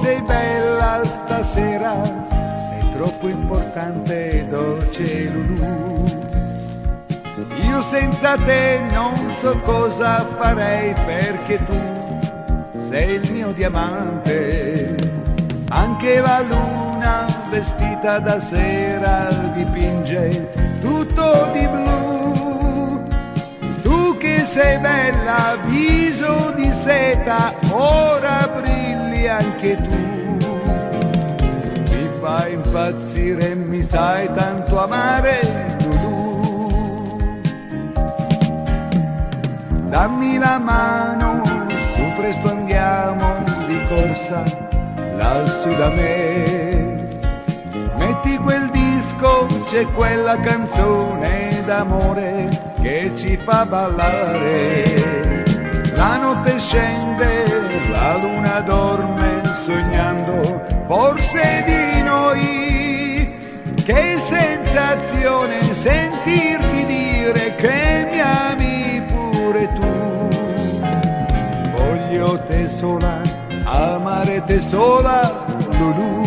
sei bella stasera, sei troppo importante, dolce Lulu. Io senza te non so cosa farei, perché tu sei il mio diamante. Anche la luna vestita da sera dipinge tutto di blu. Tu che sei bella, viso di seta, ora brilli anche tu. Mi fai impazzire, mi sai tanto amare, Lulu. Dammi la mano, su presto andiamo di corsa lassù da me. Metti quel disco, c'è quella canzone d'amore che ci fa ballare. La notte scende, la luna dorme sognando forse di noi. Che sensazione sentirti dire che mi ami pure tu. Voglio te sola, amare te sola, Lulu.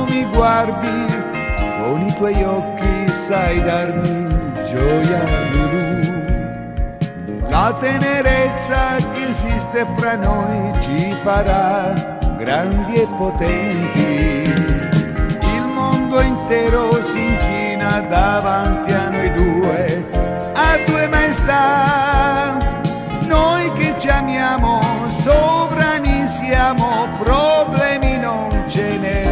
Mi guardi con i tuoi occhi, sai darmi gioia, Lulu. La tenerezza che esiste fra noi ci farà grandi e potenti. Il mondo intero si inchina davanti a noi due, a due maestà. Noi che ci amiamo, sovrani siamo, problemi non ce n'è.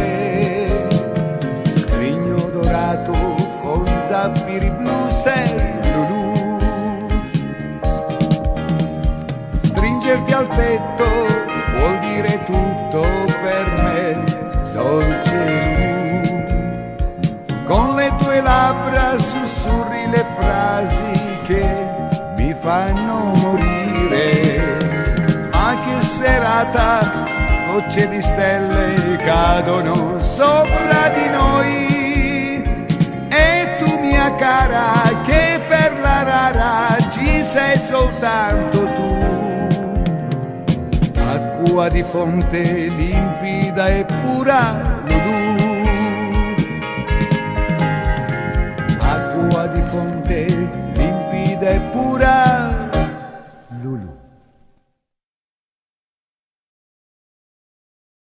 Con zaffiri blu sei, Lulu. Stringerti al petto vuol dire tutto per me, dolce Lulu. Con le tue labbra sussurri le frasi che mi fanno morire. Ma che serata, gocce di stelle cadono sopra di noi. Mia cara, che per la rara ci sei soltanto tu. Acqua di fonte limpida e pura,